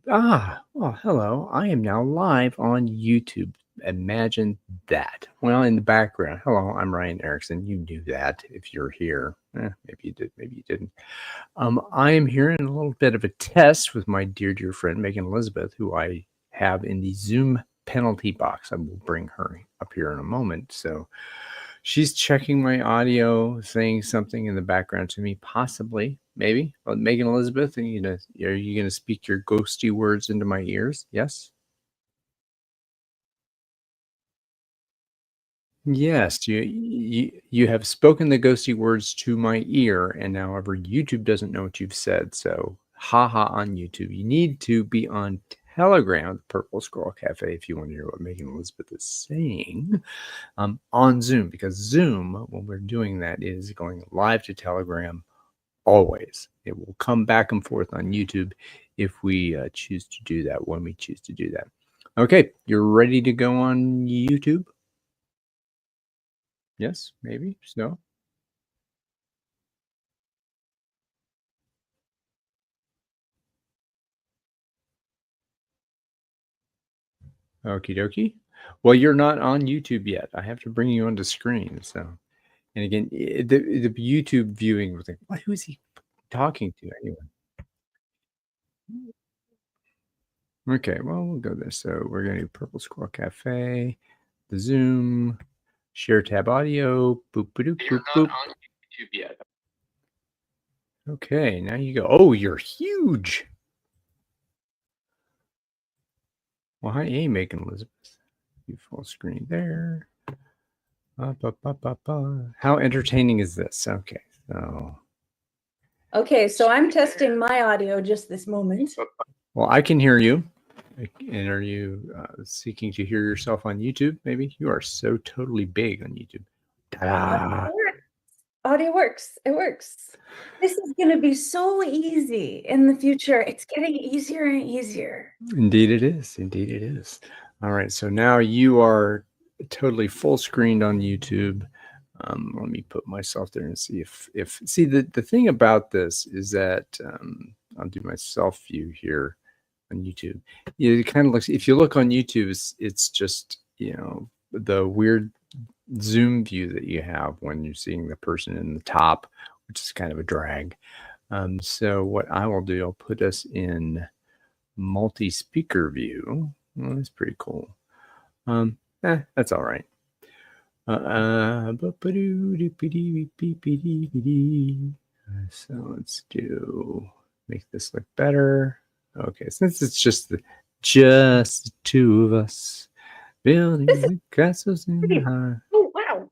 Oh, hello. I am now live on YouTube. Imagine that. Well, in the background, hello, I'm Ryan Erickson. You knew that if you're here. Maybe you did, maybe you didn't. I am here in a little bit of a test with my dear friend, Megan Elizabeth, who I have in the Zoom penalty box. I will bring her up here in a moment. So she's checking my audio, saying something in the background to me, possibly, maybe. Well, Megan Elizabeth, are you gonna speak your ghosty words into my ears? Yes. Yes, you have spoken the ghosty words to my ear, and however, YouTube doesn't know what you've said. So, haha on YouTube. You need to be on Telegram, the Purple Squirrel Cafe, if you want to hear what Megan Elizabeth is saying, on Zoom, because Zoom, when we're doing that, is going live to Telegram always. It will come back and forth on YouTube if we choose to do that, when we choose to do that. Okay, you're ready to go on YouTube? Yes, maybe, no? Okie dokie. Well, you're not on YouTube yet. I have to bring you onto screen. So, and again, the YouTube viewing was like, what? Who's he talking to anyway? Okay, well, we'll go there. So we're going to do Purple Squirrel Cafe, the Zoom, share tab audio, boop, boop, boop, boop. On YouTube yet. Okay, now you go. Oh, you're huge. Well, hi, hey, Megan Elizabeth. You full screen there. How entertaining is this? Okay, so. Okay, so I'm testing my audio just this moment. Well, I can hear you. And are you seeking to hear yourself on YouTube? Maybe you are so totally big on YouTube. Audio works. It works. This is going to be so easy in the future. It's getting easier and easier. Indeed it is. Indeed it is. All right. So now you are totally full screened on YouTube. Let me put myself there and see if see the thing about this is that I'll do my self view here on YouTube. It kind of looks, if you look on YouTube, it's just, the weird zoom view that you have when you're seeing the person in the top, which is kind of a drag. So what I will do, I'll put us in multi-speaker view. Well, that's pretty cool. That's all right. So let's make this look better. Okay, since it's just the two of us building the castles in the high. Oh wow!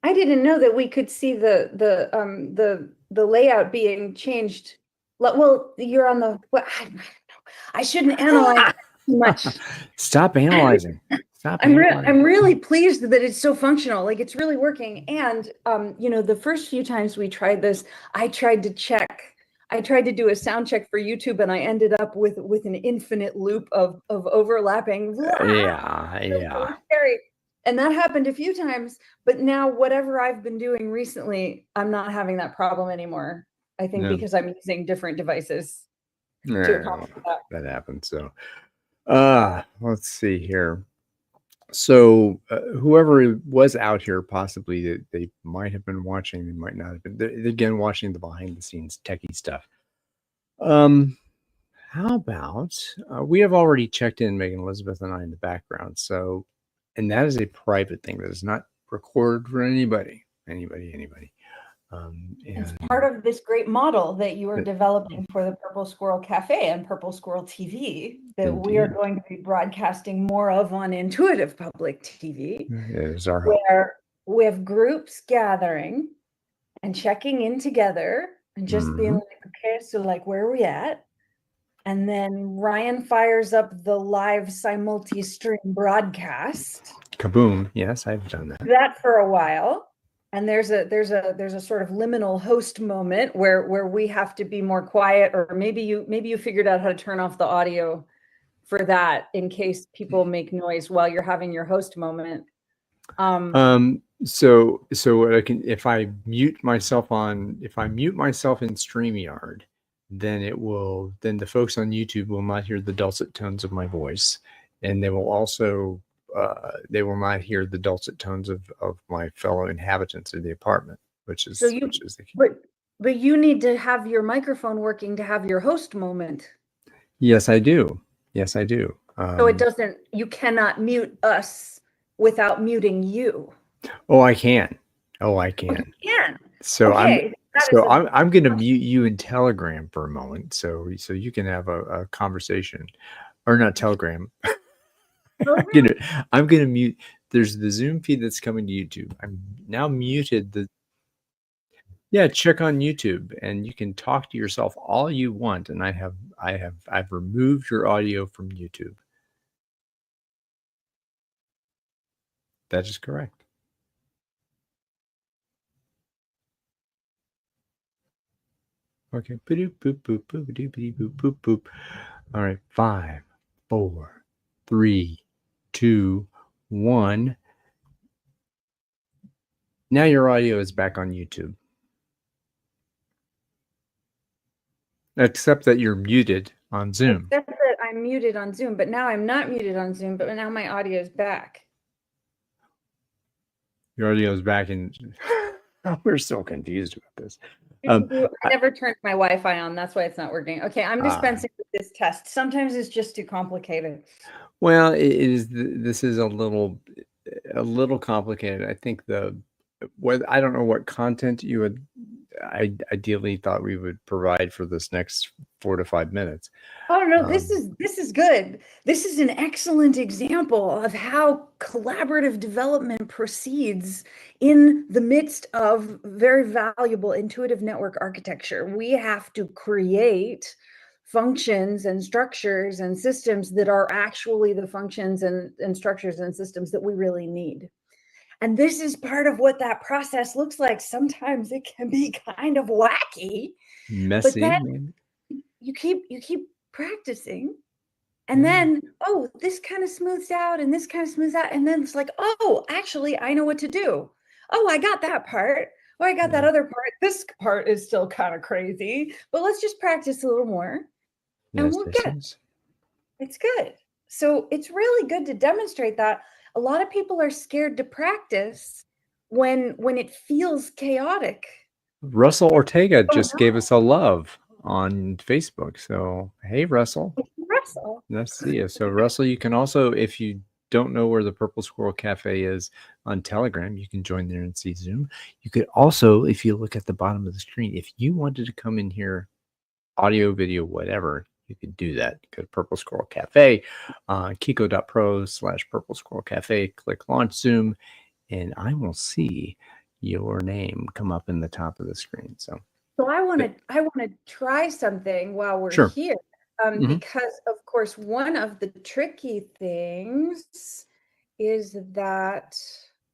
I didn't know that we could see the layout being changed. Well, you're on the. Well, I don't know. I shouldn't analyze too much. Stop analyzing. I'm really pleased that it's so functional. Like it's really working. And the first few times we tried this, I tried to do a sound check for YouTube, and I ended up with an infinite loop of overlapping. Yeah. And that happened a few times, but now whatever I've been doing recently, I'm not having that problem anymore. I think because I'm using different devices to accomplish that. That happens. So let's see here. So whoever was out here, possibly they might have been watching, they might not have been. They're again watching the behind the scenes techie stuff. How about we have already checked in, Megan Elizabeth and I, in the background. So, and that is a private thing that is not recorded for anybody. It's part of this great model that you are developing for the Purple Squirrel Cafe and Purple Squirrel TV that Indeed. We are going to be broadcasting more of on Intuitive Public TV. Is our hope. Where we have groups gathering and checking in together and just being like, okay, so like, where are we at? And then Ryan fires up the live simulti-stream broadcast. Kaboom! Yes, I've done that. That for a while. And there's a sort of liminal host moment where we have to be more quiet, or maybe you figured out how to turn off the audio for that in case people make noise while you're having your host moment. So what I can, if I mute myself in StreamYard, then the folks on YouTube will not hear the dulcet tones of my voice, and they will also they will not hear the dulcet tones of my fellow inhabitants of the apartment, which is the key. But you need to have your microphone working to have your host moment. Yes, I do. Yes, I do. So it doesn't, you cannot mute us without muting you. Oh, I can. Oh, I can. Oh, you can. So okay. I'm going to mute you in Telegram for a moment, so you can have a conversation, or not Telegram. I'm gonna mute. There's the Zoom feed that's coming to YouTube. I'm now muted. Yeah, check on YouTube, and you can talk to yourself all you want. And I've removed your audio from YouTube. That is correct. Okay. Boop boop boop boop boop boop boop boop. All right. 5, 4, 3, 2, 1. Now your audio is back on YouTube. Except that you're muted on Zoom. Except that I'm muted on Zoom, but now I'm not muted on Zoom, but now my audio is back. Your audio is back, and we're so confused about this. I never turned my Wi-Fi on. That's why it's not working. Okay, I'm dispensing with this test. Sometimes it's just too complicated. Well, it is. This is a little complicated. I think I don't know what content you would ideally thought we would provide for this next 4 to 5 minutes. Oh no, this is good. This is an excellent example of how collaborative development proceeds in the midst of very valuable intuitive network architecture. We have to create functions and structures and systems that are actually the functions and structures and systems that we really need. And this is part of what that process looks like. Sometimes it can be kind of wacky, messy. But then you keep practicing, and then this kind of smooths out, and this kind of smooths out, and then it's like, oh, actually, I know what to do. Oh, I got that part. Oh, I got that other part. This part is still kind of crazy, but let's just practice a little more, and we'll get it. It's good. So it's really good to demonstrate that. A lot of people are scared to practice when it feels chaotic. Russell Ortega just gave us a love on Facebook. So, hey, Russell. Russell. Let's see you. So, Russell, you can also, if you don't know where the Purple Squirrel Cafe is on Telegram, you can join there and see Zoom. You could also, if you look at the bottom of the screen, if you wanted to come in here, audio, video, whatever, you could do that. Go to Purple Squirrel Cafe, kiko.pro/Purple Squirrel Cafe, click launch Zoom, and I will see your name come up in the top of the screen. So I want to try something while we're here, because of course one of the tricky things is that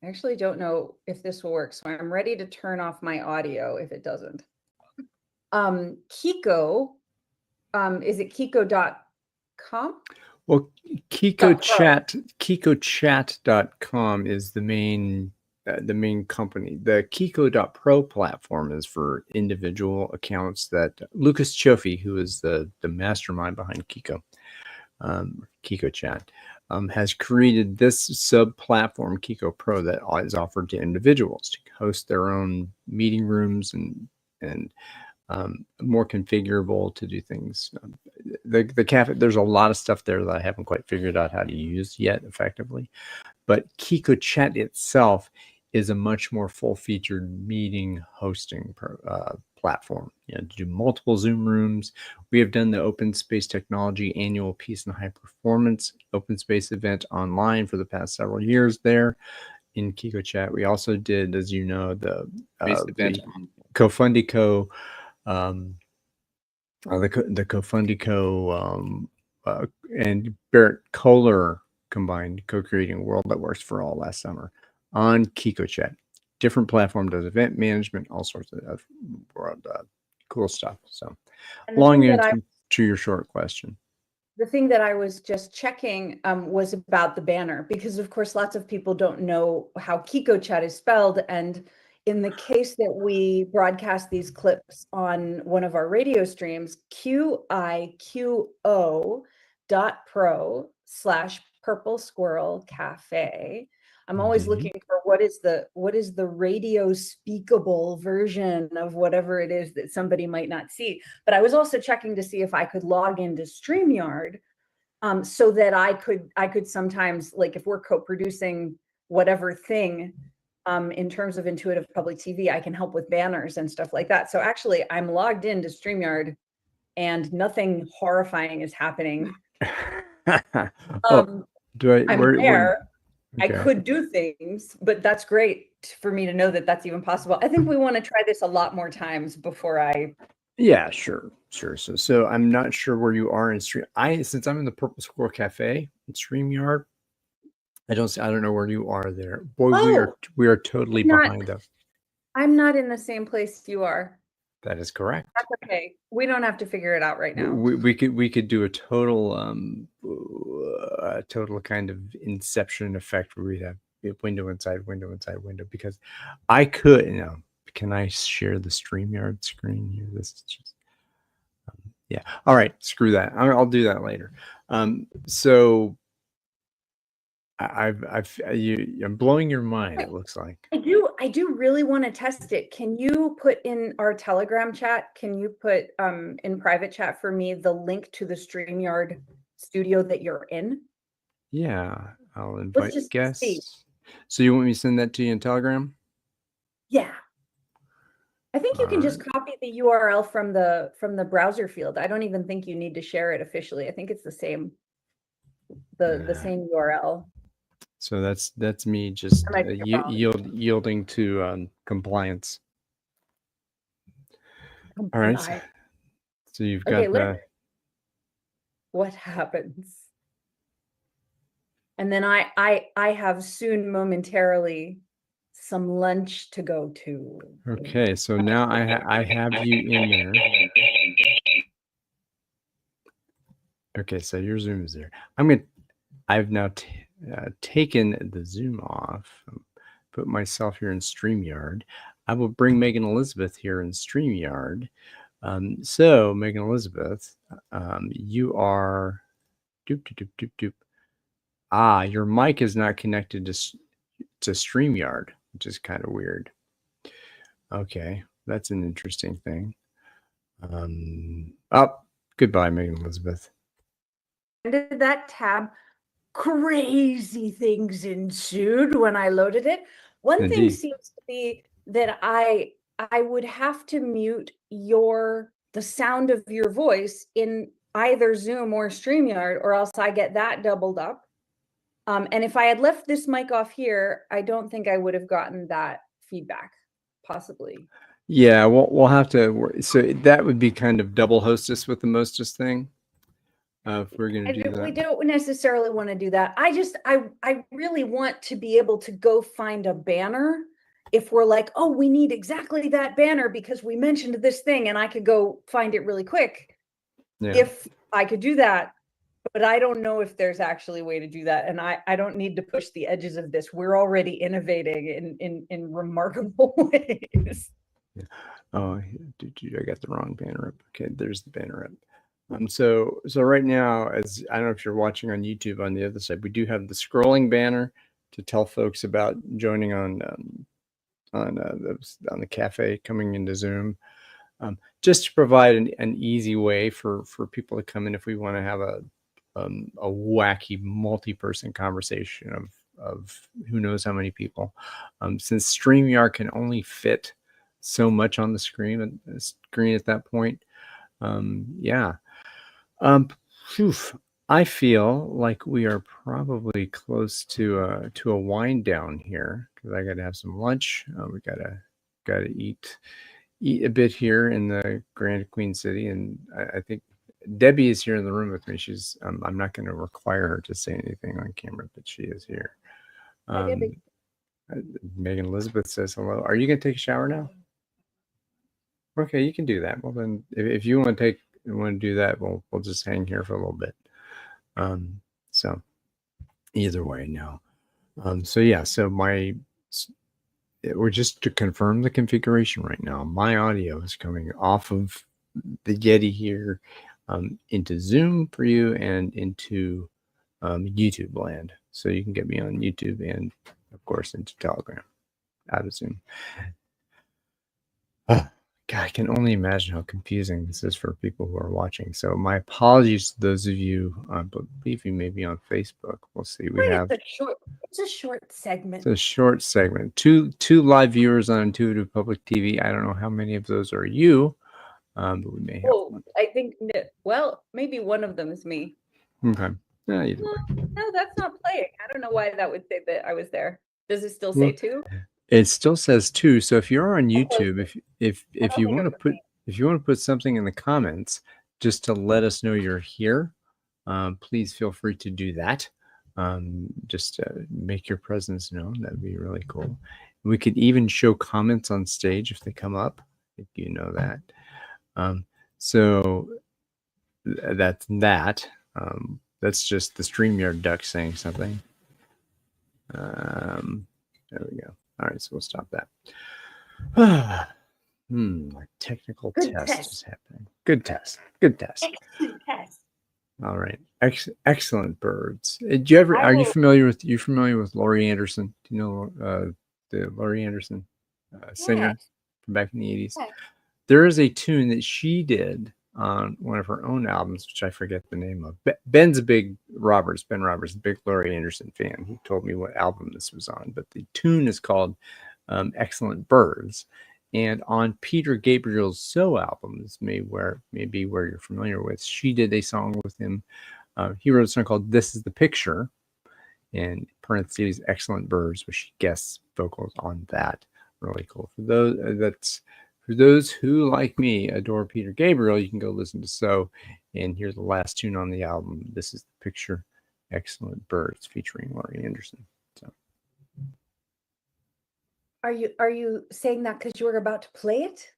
I actually don't know if this will work. So I'm ready to turn off my audio if it doesn't. Kiko, is it kiko.com? Well, KikoChat.com is the main company. The Kiko.pro platform is for individual accounts that Lucas Chofi, who is the mastermind behind Kiko, Kiko Chat, has created this sub platform, Kiko Pro, that is offered to individuals to host their own meeting rooms and more configurable to do things. The cafe, there's a lot of stuff there that I haven't quite figured out how to use yet effectively, but Kiko Chat itself is a much more full-featured meeting hosting platform. To do multiple Zoom rooms. We have done the Open Space Technology Annual Peace and High Performance Open Space event online for the past several years there in Kiko Chat. We also did, as you know, the Cofundico, the Cofundico and Barrett Kohler combined co-creating World That Works for All last summer on Kiko Chat. Different platform, does event management, all sorts of cool stuff. So long answer to your short question. The thing that I was just checking was about the banner, because of course lots of people don't know how Kiko Chat is spelled, and in the case that we broadcast these clips on one of our radio streams, qiqo.pro/Purple Squirrel Cafe. I'm always looking for what is the radio speakable version of whatever it is that somebody might not see. But I was also checking to see if I could log into StreamYard, so that I could sometimes, like if we're co-producing whatever thing, in terms of Intuitive Public TV, I can help with banners and stuff like that. So actually I'm logged into StreamYard and nothing horrifying is happening. I'm there. Okay. I could do things, but that's great for me to know that that's even possible. I think we want to try this a lot more times before I. Yeah, sure. So I'm not sure where you are in stream. Since I'm in the Purple Squirrel Cafe in StreamYard, I don't know where you are there. Boy, we are totally behind them. I'm not in the same place you are. That is correct. That's okay. We don't have to figure it out right now. We could do a total kind of Inception effect where we have window inside window, because I could, can I share the StreamYard screen here? This is just yeah. All right, screw that. I'll do that later. So I'm blowing your mind, it looks like. I do really want to test it. Can you put in our Telegram chat? Can you put in private chat for me the link to the StreamYard studio that you're in? Yeah, I'll invite guests. See. So you want me to send that to you in Telegram? Yeah. I think you can just copy the URL from the browser field. I don't even think you need to share it officially. I think it's the same same URL. So that's me just yielding to compliance. All right. So you've got what happens? And then I have soon momentarily some lunch to go to. Okay, so now I have you in there. Okay, so your Zoom is there. I've now taken the Zoom off, put myself here in StreamYard. I will bring Megan Elizabeth here in StreamYard. So Megan Elizabeth, you are your mic is not connected to StreamYard, which is kind of weird. Okay, that's an interesting thing. Goodbye, Megan Elizabeth. Ended that tab. Crazy things ensued when I loaded it. One thing seems to be that I would have to mute the sound of your voice in either Zoom or StreamYard, or else I get that doubled up. And if I had left this mic off here, I don't think I would have gotten that feedback, possibly. Yeah, we'll have to. So that would be kind of double hostess with the mostest thing. If we're going to do that, we don't necessarily want to do that. I really want to be able to go find a banner if we're like, oh, we need exactly that banner because we mentioned this thing, and I could go find it really quick. Yeah. If I could do that, but I don't know if there's actually a way to do that, and I don't need to push the edges of this. We're already innovating in remarkable ways. Yeah. Oh, I got the wrong banner up. Okay, there's the banner up. So right now, as I don't know if you're watching on YouTube, on the other side, we do have the scrolling banner to tell folks about joining on the cafe, coming into Zoom, just to provide an easy way for people to come in if we want to have a wacky multi-person conversation of who knows how many people. Since StreamYard can only fit so much on the screen at that point, yeah. I feel like we are probably close to a wind down here because I got to have some lunch. We gotta eat a bit here in the Grand Queen City, and I think Debbie is here in the room with me. She's I'm not going to require her to say anything on camera, but she is here. Hi, Debbie. Megan Elizabeth says hello. Are you going to take a shower now? Okay, you can do that. Well, then, if you want to do that, we'll just hang here for a little bit. So either way, no. So yeah, so We're just to confirm the configuration right now. My audio is coming off of the Yeti here into Zoom for you and into YouTube land. So you can get me on YouTube and, of course, into Telegram out of Zoom. God, I can only imagine how confusing this is for people who are watching. So my apologies to those of you, I believe you may be on Facebook. We'll see. It's a short segment. It's a short segment. Two live viewers on Intuitive Public TV. I don't know how many of those are you, but we may have one. I think, well, maybe one of them is me. Okay. Either way. No, that's not playing. I don't know why that would say that I was there. Does it still say 2? It still says 2. So if you're on YouTube, if you want to put something in the comments just to let us know you're here, please feel free to do that. Just make your presence known. That'd be really cool. We could even show comments on stage if they come up. I think you know that. So that's that. That's just the StreamYard duck saying something. There we go. All right, so we'll stop that. A technical test is happening. Good test. Good test. Excellent test. All right. Excellent birds. Are you familiar with Laurie Anderson? Do you know the Laurie Anderson singer from back in the 80s? Yes. There is a tune that she did on one of her own albums, which I forget the name of. Ben Roberts, a big Laurie Anderson fan. He told me what album this was on, but the tune is called Excellent Birds. And on Peter Gabriel's So albums, maybe where you're familiar with, she did a song with him. He wrote a song called This Is the Picture, and parentheses, Excellent Birds, which she guest vocals on that. Really cool. For those who, like me, adore Peter Gabriel, you can go listen to So and hear the last tune on the album. This Is the Picture, Excellent Birds, featuring Laurie Anderson. So, are you saying that because you were about to play it?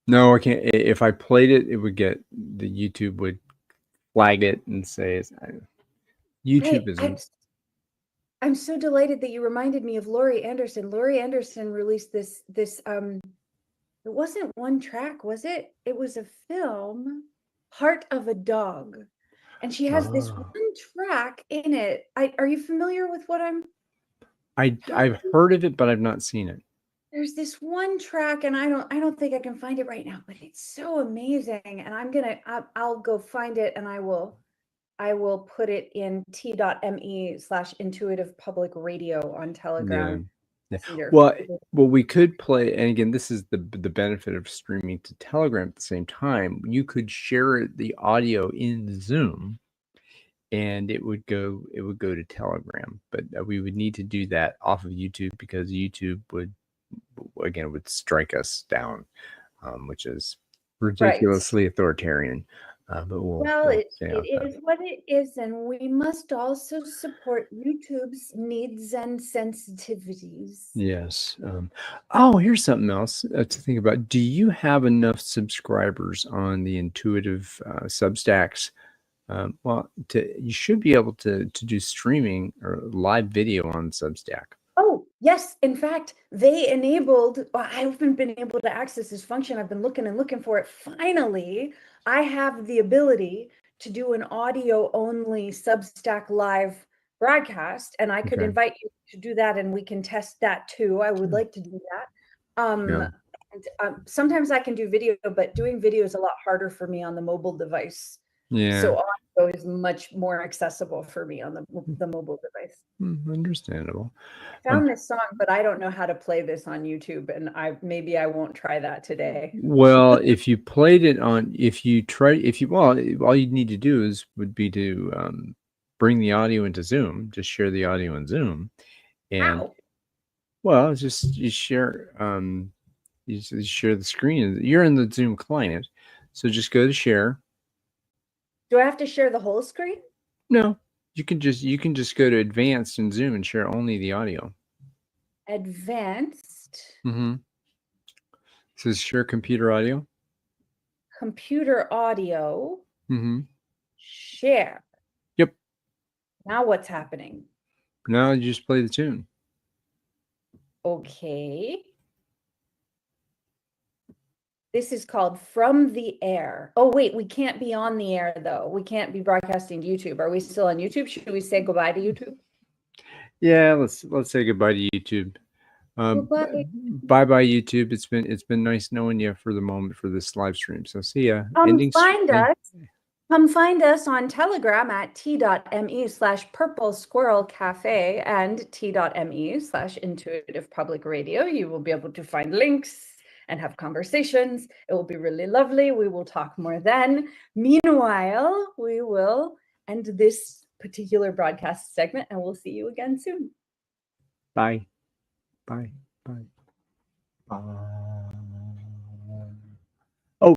No, I can't. If I played it, it would get the YouTube would flag it and say YouTube isn't. I'm so delighted that you reminded me of Laurie Anderson. Laurie Anderson released this it wasn't one track, was it? It was a film, Heart of a Dog. And she has this one track in it. Are you familiar with what I've heard of it, but I've not seen it. There's this one track, and I don't think I can find it right now, but it's so amazing. And I'll go find it, and I will put it in t.me/intuitive public radio on Telegram. Yeah. Well, we could play, and again, this is the benefit of streaming to Telegram at the same time. You could share the audio in Zoom, and it would go to Telegram, but we would need to do that off of YouTube because YouTube would strike us down, which is ridiculously authoritarian. But it is what it is, and we must also support YouTube's needs and sensitivities. Yes. Here's something else to think about. Do you have enough subscribers on the Intuitive Substacks? You should be able to do streaming or live video on Substack. Oh, yes. In fact, they enabled, I haven't been able to access this function. I've been looking for it. Finally, I have the ability to do an audio only Substack live broadcast, and I could invite you to do that, and we can test that too. I would like to do that. Sometimes I can do video, but doing video is a lot harder for me on the mobile device. Yeah. So audio is much more accessible for me on the mobile device. Understandable. I found this song, but I don't know how to play this on YouTube, and maybe I won't try that today. Well, if you played it on, all you'd need to do would be to bring the audio into Zoom. Just share the audio in Zoom, and you share the screen. You're in the Zoom client, so just go to share. Do I have to share the whole screen? No, you can just go to advanced in Zoom and share only the audio. Advanced. So share computer audio. Computer audio. Share. Yep. Now what's happening? Now you just play the tune. Okay. This is called From the Air. Oh, wait, we can't be on the air, though. We can't be broadcasting to YouTube. Are we still on YouTube? Should we say goodbye to YouTube? Yeah, let's say goodbye to YouTube. Goodbye. Bye bye YouTube. It's been nice knowing you for the moment for this live stream. So see ya. Come find us on Telegram at t.me/purple squirrel cafe and t.me/intuitive public radio. You will be able to find links and have conversations. It will be really lovely. We will talk more then. Meanwhile, we will end this particular broadcast segment and we'll see you again soon. Bye. Bye. Bye. Bye.